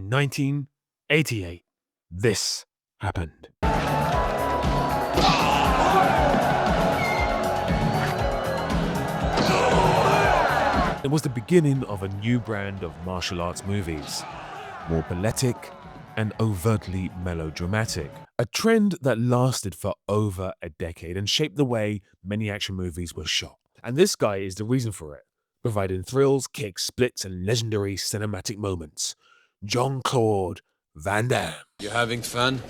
In 1988, this happened. It was the beginning of a new brand of martial arts movies, more poetic and overtly melodramatic. A trend that lasted for over a decade and shaped the way many action movies were shot. And this guy is the reason for it, providing thrills, kicks, splits, and legendary cinematic moments. Jean-Claude Van Damme. You having fun?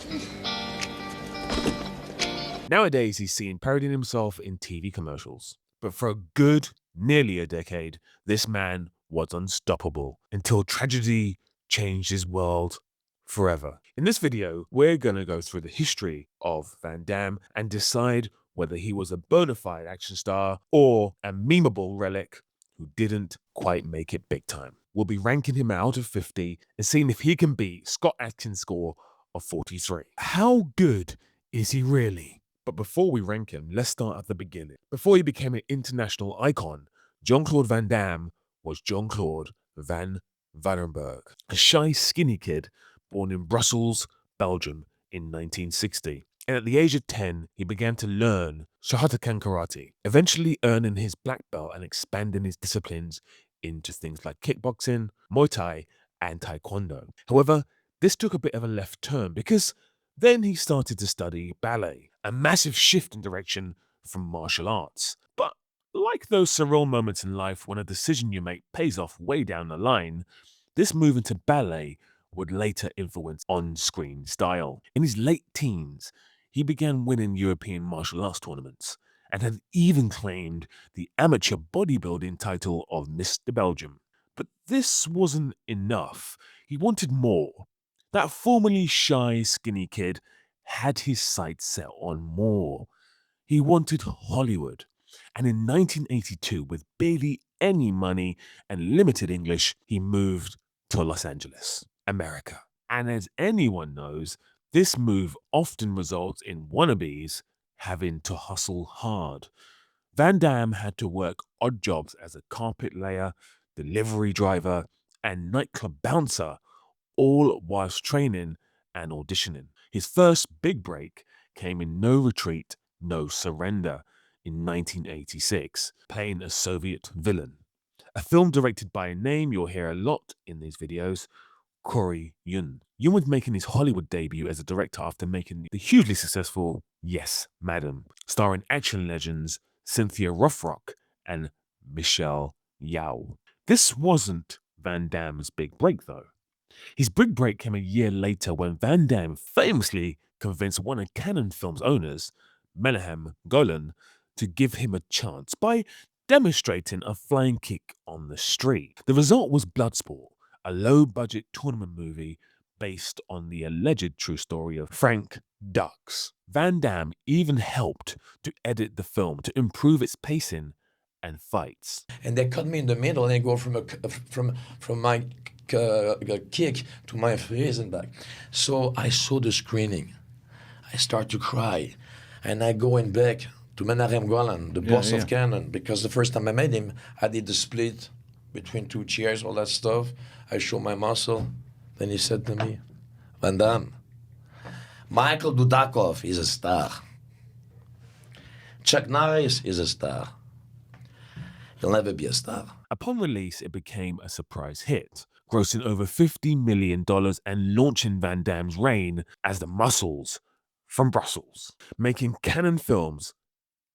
Nowadays, he's seen parodying himself in TV commercials. But for a good nearly a decade, this man was unstoppable until tragedy changed his world forever. In this video, we're going to go through the history of Van Damme and decide whether he was a bona fide action star or a memeable relic who didn't quite make it big time. We'll be ranking him out of 50 and seeing if he can beat Scott Adkins' score of 43. How good is he really? But before we rank him, let's start at the beginning. Before he became an international icon, Jean-Claude Van Damme was Jean-Claude Van Varenberg, a shy, skinny kid born in Brussels, Belgium in 1960. And at the age of 10, he began to learn Shotokan karate, eventually earning his black belt and expanding his disciplines into things like kickboxing, Muay Thai, and Taekwondo. However, this took a bit of a left turn because then he started to study ballet, a massive shift in direction from martial arts. But like those surreal moments in life when a decision you make pays off way down the line, this move into ballet would later influence on-screen style. In his late teens, he began winning European martial arts tournaments and had even claimed the amateur bodybuilding title of Mr. Belgium. But this wasn't enough. He wanted more. That formerly shy, skinny kid had his sights set on more. He wanted Hollywood. And in 1982, with barely any money and limited English, he moved to Los Angeles, America. And as anyone knows, this move often results in wannabes having to hustle hard. Van Damme had to work odd jobs as a carpet layer, delivery driver, and nightclub bouncer, all whilst training and auditioning. His first big break came in No Retreat, No Surrender in 1986, playing a Soviet villain. A film directed by a name you'll hear a lot in these videos, Corey Yun. Yun was making his Hollywood debut as a director after making the hugely successful Yes, Madam, starring action legends Cynthia Rothrock and Michelle Yeoh. This wasn't Van Damme's big break, though. His big break came a year later when Van Damme famously convinced one of Cannon Films' owners, Menahem Golan, to give him a chance by demonstrating a flying kick on the street. The result was Bloodsport, a low-budget tournament movie based on the alleged true story of Frank Dux. Van Damme even helped to edit the film to improve its pacing and fights. And they cut me in the middle and I go from my kick to my face and back. So I saw the screening. I start to cry. And I go in back to Menahem Golan, the boss of Cannon, because the first time I met him, I did the split between two chairs, all that stuff. I show my muscle. Then he said to me, Van Damme, Michael Dudakov is a star. Chuck Norris is a star. He'll never be a star. Upon release, it became a surprise hit, grossing over $50 million and launching Van Damme's reign as the Muscles from Brussels, making Cannon Films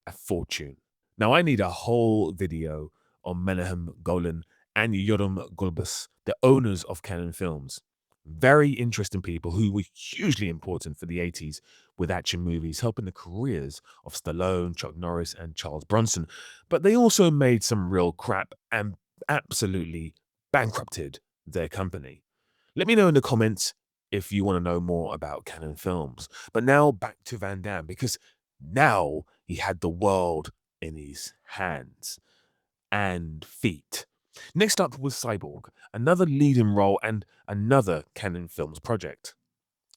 a fortune. Now, I need a whole video on Menahem Golan and Yoram Gulbis, the owners of Cannon Films. Very interesting people who were hugely important for the 80s with action movies, helping the careers of Stallone, Chuck Norris, and Charles Bronson. But they also made some real crap and absolutely bankrupted their company. Let me know in the comments if you want to know more about Cannon Films. But now back to Van Damme, because now he had the world in his hands and feet. Next up was Cyborg, another leading role and another Cannon Films project.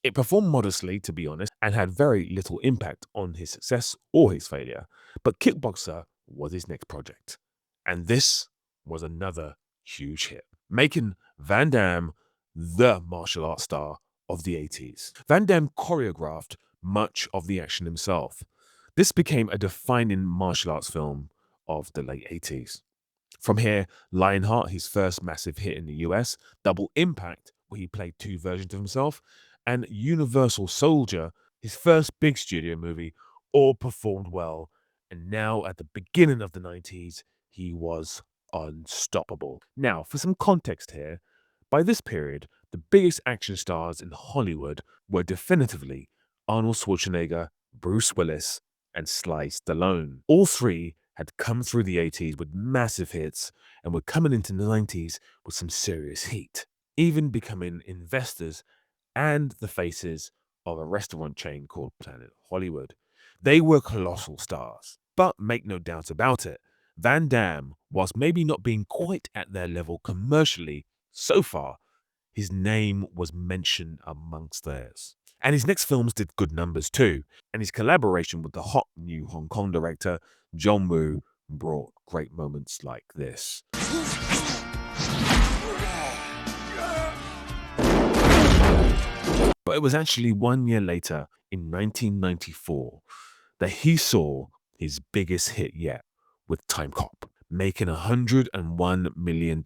It performed modestly, to be honest, and had very little impact on his success or his failure, but Kickboxer was his next project. And this was another huge hit, making Van Damme the martial arts star of the 80s. Van Damme choreographed much of the action himself. This became a defining martial arts film of the late 80s. From here, Lionheart, his first massive hit in the US, Double Impact, where he played two versions of himself, and Universal Soldier, his first big studio movie, all performed well. And now, at the beginning of the 90s, he was unstoppable. Now, for some context here, by this period, the biggest action stars in Hollywood were definitively Arnold Schwarzenegger, Bruce Willis, and Sly Stallone. All three had come through the 80s with massive hits and were coming into the 90s with some serious heat, even becoming investors and the faces of a restaurant chain called Planet Hollywood. They were colossal stars, but make no doubt about it, Van Damme, whilst maybe not being quite at their level commercially so far, his name was mentioned amongst theirs. And his next films did good numbers too, and his collaboration with the hot new Hong Kong director John Woo brought great moments like this. But it was actually 1 year later, in 1994, that he saw his biggest hit yet with Time Cop, making $101 million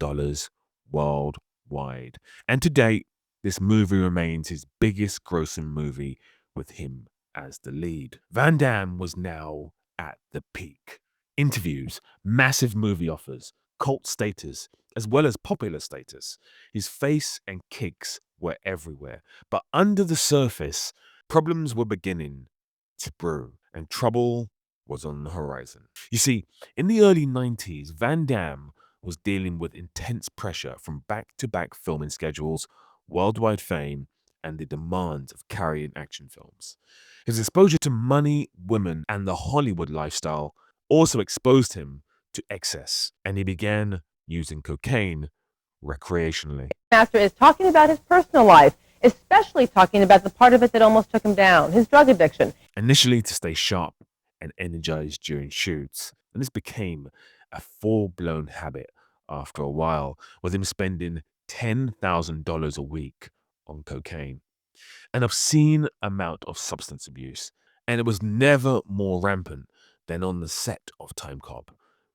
worldwide. And to date, this movie remains his biggest grossing movie with him as the lead. Van Damme was now at the peak. Interviews, massive movie offers, cult status, as well as popular status. His face and kicks were everywhere. But under the surface, problems were beginning to brew, and trouble was on the horizon. You see, in the early 90s, Van Damme was dealing with intense pressure from back-to-back filming schedules, worldwide fame, and the demands of carrying action films. His exposure to money, women, and the Hollywood lifestyle also exposed him to excess, and he began using cocaine recreationally. Master is talking about his personal life, especially talking about the part of it that almost took him down, his drug addiction. Initially to stay sharp and energized during shoots, and this became a full-blown habit after a while, with him spending $10,000 a week on cocaine, an obscene amount of substance abuse, and it was never more rampant than on the set of Time Cop,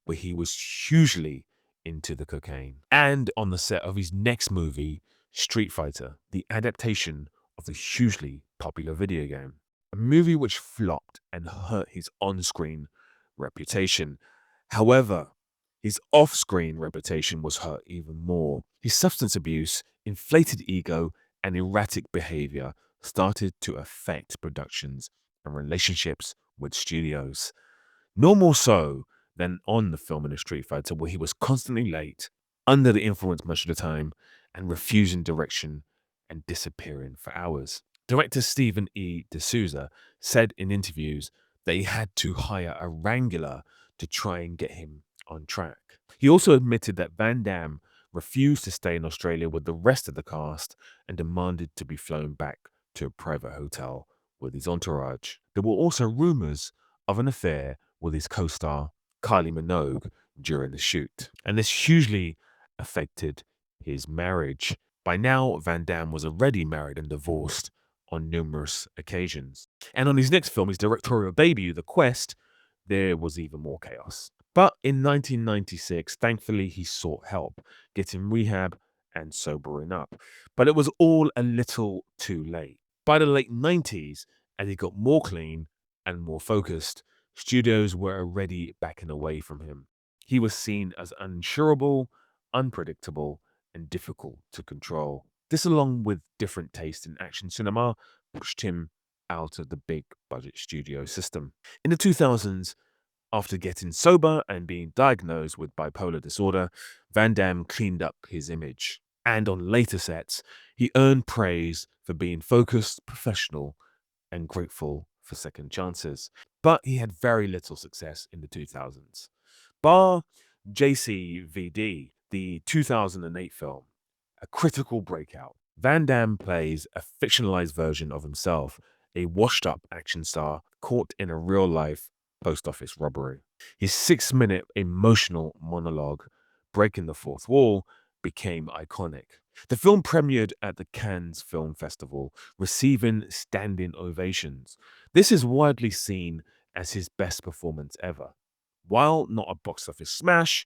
where he was hugely into the cocaine, and on the set of his next movie, Street Fighter, the adaptation of the hugely popular video game. A movie which flopped and hurt his on-screen reputation. However, his off-screen reputation was hurt even more. His substance abuse, inflated ego, and erratic behavior started to affect productions and relationships with studios. No more so than on the film in the Street Fighter, where he was constantly late, under the influence much of the time, and refusing direction and disappearing for hours. Director Stephen E. D'Souza said in interviews that he had to hire a wrangler to try and get him on track. He also admitted that Van Damme refused to stay in Australia with the rest of the cast and demanded to be flown back to a private hotel with his entourage. There were also rumors of an affair with his co-star Kylie Minogue during the shoot, and this hugely affected his marriage. By now, Van Damme was already married and divorced on numerous occasions. And on his next film, his directorial debut, The Quest, there was even more chaos. But in 1996, thankfully, he sought help, getting rehab and sobering up. But it was all a little too late. By the late 90s, as he got more clean and more focused, studios were already backing away from him. He was seen as uninsurable, unpredictable, and difficult to control. This, along with different tastes in action cinema, pushed him out of the big budget studio system. In the 2000s, after getting sober and being diagnosed with bipolar disorder, Van Damme cleaned up his image. And on later sets, he earned praise for being focused, professional, and grateful for second chances. But he had very little success in the 2000s. Bar JCVD, the 2008 film, a critical breakout. Van Damme plays a fictionalized version of himself, a washed-up action star caught in a real-life post office robbery. His 6-minute emotional monologue, breaking the fourth wall, became iconic. The film premiered at the Cannes Film Festival, receiving standing ovations. This is widely seen as his best performance ever. While not a box office smash,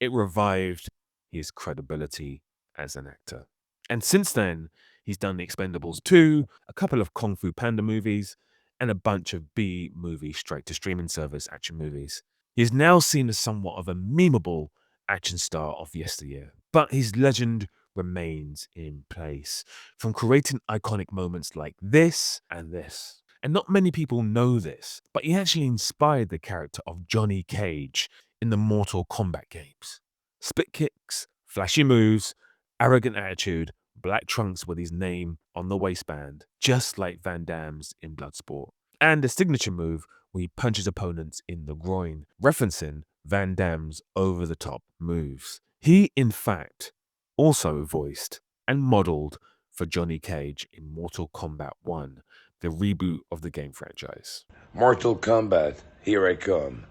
it revived his credibility as an actor. And since then, he's done The Expendables 2, a couple of Kung Fu Panda movies, and a bunch of B-movie straight-to-streaming service action movies. He is now seen as somewhat of a memeable action star of yesteryear, but his legend remains in place, from creating iconic moments like this and this. And not many people know this, but he actually inspired the character of Johnny Cage in the Mortal Kombat games. Spit kicks, flashy moves, arrogant attitude, black trunks with his name on the waistband, just like Van Damme's in Bloodsport. And a signature move where he punches opponents in the groin, referencing Van Damme's over-the-top moves. He, in fact, also voiced and modeled for Johnny Cage in Mortal Kombat 1, the reboot of the game franchise. Mortal Kombat, here I come.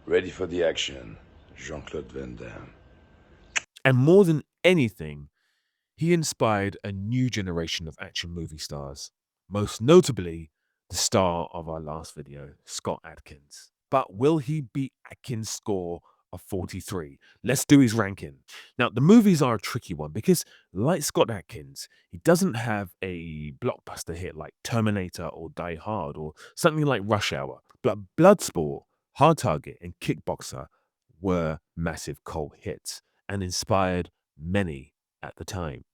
Ready for the action. Jean-Claude Van Damme. And more than anything, he inspired a new generation of action movie stars, most notably the star of our last video, Scott Adkins. But will he beat Adkins' score of 43? Let's do his ranking. Now, the movies are a tricky one because, like Scott Adkins, he doesn't have a blockbuster hit like Terminator or Die Hard or something like Rush Hour. But Bloodsport, Hard Target, and Kickboxer were massive cult hits and inspired many at the time.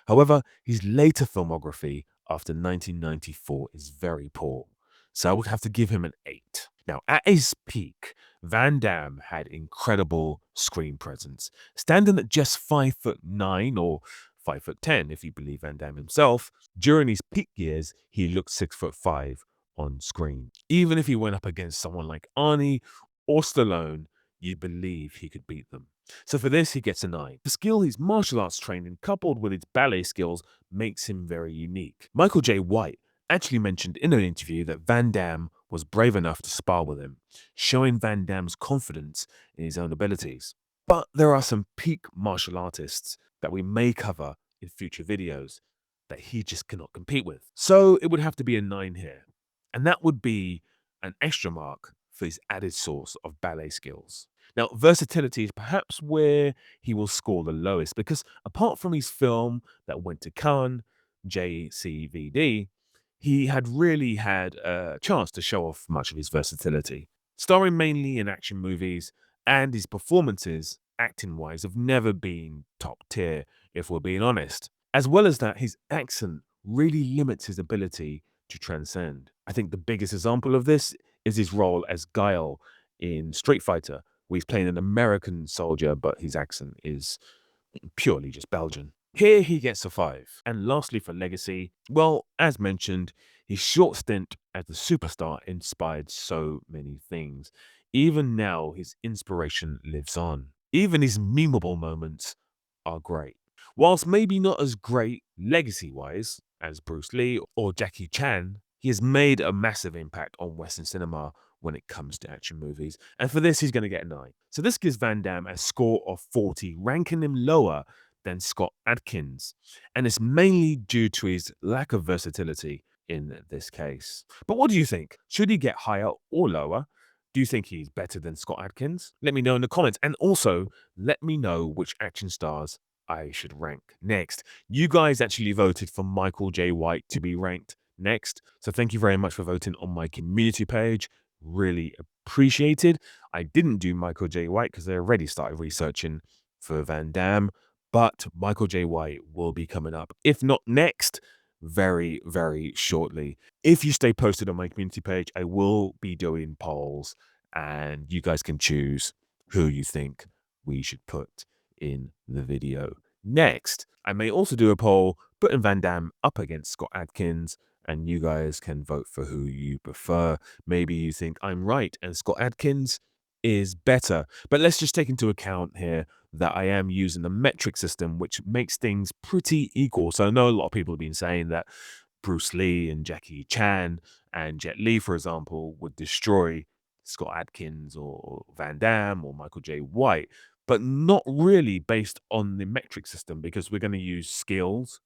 However, his later filmography after 1994 is very poor, so I would have to give him an 8. Now, at his peak, Van Damme had incredible screen presence, standing at just 5'9" or 5'10" if you believe Van Damme himself. During his peak years, he looked 6'5" on screen. Even if he went up against someone like Arnie or Stallone, you believe he could beat them. So for this, he gets a 9. The skill his martial arts training coupled with his ballet skills makes him very unique. Michael J. White actually mentioned in an interview that Van Damme was brave enough to spar with him, showing Van Damme's confidence in his own abilities. But there are some peak martial artists that we may cover in future videos that he just cannot compete with. So it would have to be a 9 here. And that would be an extra mark for his added source of ballet skills. Now, versatility is perhaps where he will score the lowest because apart from his film that went to Cannes, JCVD, he had really had a chance to show off much of his versatility. Starring mainly in action movies, and his performances, acting-wise, have never been top tier, if we're being honest. As well as that, his accent really limits his ability to transcend. I think the biggest example of this is his role as Guile in Street Fighter, where he's playing an American soldier, but his accent is purely just Belgian. Here he gets a 5. And lastly for legacy, well, as mentioned, his short stint as the superstar inspired so many things. Even now, his inspiration lives on. Even his memeable moments are great. Whilst maybe not as great legacy-wise as Bruce Lee or Jackie Chan, he has made a massive impact on Western cinema when it comes to action movies. And for this, he's going to get a 9. So this gives Van Damme a score of 40, ranking him lower than Scott Adkins. And it's mainly due to his lack of versatility in this case. But what do you think? Should he get higher or lower? Do you think he's better than Scott Adkins? Let me know in the comments. And also, let me know which action stars I should rank next. You guys actually voted for Michael J. White to be ranked next. So thank you very much for voting on my community page. Really appreciated. I didn't do Michael J. White because I already started researching for Van Damme, but Michael J. White will be coming up. If not next, very, very shortly. If you stay posted on my community page, I will be doing polls and you guys can choose who you think we should put in the video next. I may also do a poll putting Van Damme up against Scott Adkins, and you guys can vote for who you prefer. Maybe you think I'm right and Scott Adkins is better. But let's just take into account here that I am using the metric system, which makes things pretty equal. So I know a lot of people have been saying that Bruce Lee and Jackie Chan and Jet Li, for example, would destroy Scott Adkins or Van Damme or Michael J. White. but not really based on the metric system, because we're going to use skills,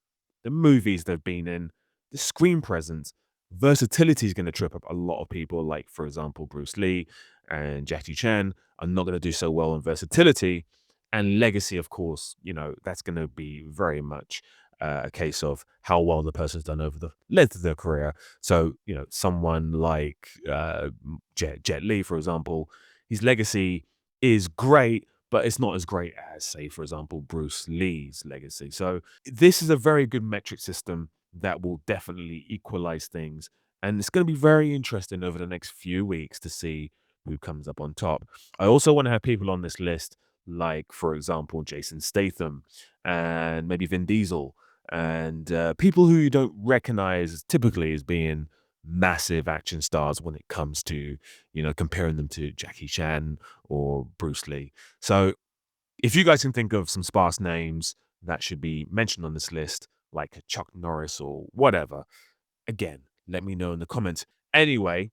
the movies they've been in, the screen presence. Versatility is going to trip up a lot of people, like, for example, Bruce Lee and Jackie Chan are not going to do so well on versatility. And legacy, of course, that's going to be very much a case of how well the person's done over the length of their career. So, someone like Jet Li, for example, his legacy is great, but it's not as great as, say, for example, Bruce Lee's legacy. So this is a very good metric system that will definitely equalize things. And it's going to be very interesting over the next few weeks to see who comes up on top. I also want to have people on this list, like, for example, Jason Statham and maybe Vin Diesel, and people who you don't recognize typically as being massive action stars when it comes to, comparing them to Jackie Chan or Bruce Lee. So if you guys can think of some sparse names that should be mentioned on this list, like Chuck Norris or whatever, again, let me know in the comments. Anyway,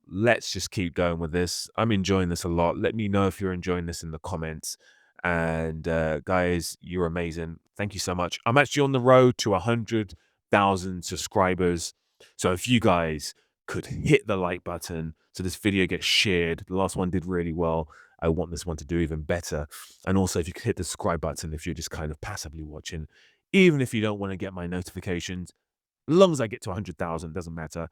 let's just keep going with this. I'm enjoying this a lot. Let me know if you're enjoying this in the comments. And guys, you're amazing. Thank you so much. I'm actually on the road to 100,000 subscribers. So if you guys could hit the like button so this video gets shared, the last one did really well. I want this one to do even better. And also, if you could hit the subscribe button if you're just kind of passively watching, even if you don't want to get my notifications, as long as I get to 100,000, doesn't matter.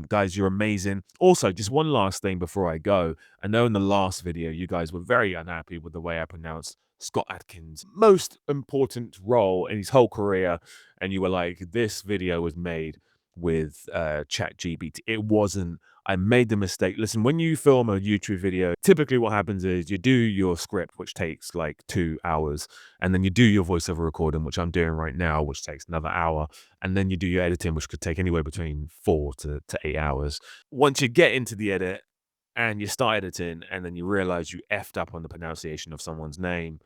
Guys, you're amazing. Also, just one last thing before I go. I know in the last video, you guys were very unhappy with the way I pronounced Scott Adkins' most important role in his whole career. And you were like, this video was made with ChatGPT. It wasn't. I made the mistake. Listen, when you film a YouTube video, typically what happens is you do your script, which takes like 2 hours, and then you do your voiceover recording, which I'm doing right now, which takes another hour, and then you do your editing, which could take anywhere between 4 to 8 hours. Once you get into the edit and you start editing, and then you realize you effed up on the pronunciation of someone's name,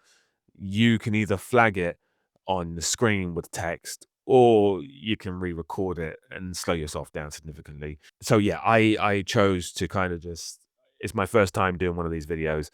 you can either flag it on the screen with text, or you can re-record it and slow yourself down significantly. So yeah, I chose to kind of just, it's my first time doing one of these videos,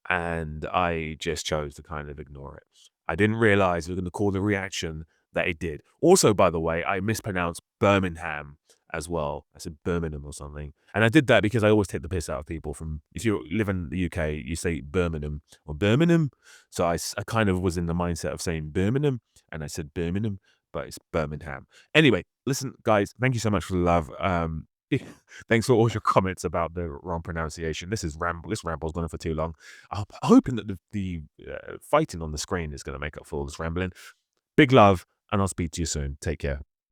and I just chose to kind of ignore it. I didn't realize it was going to call the reaction that it did. Also, by the way, I mispronounced Birmingham as well. I said Birmingham or something. And I did that because I always take the piss out of people from, if you live in the UK, you say Birmingham or Birmingham. So I kind of was in the mindset of saying Birmingham, and I said Birmingham, but it's Birmingham. Anyway, listen, guys, thank you so much for the love. Thanks for all your comments about the wrong pronunciation. This ramble's gone on for too long. I'm hoping that the fighting on the screen is going to make up for all this rambling. Big love, and I'll speak to you soon. Take care.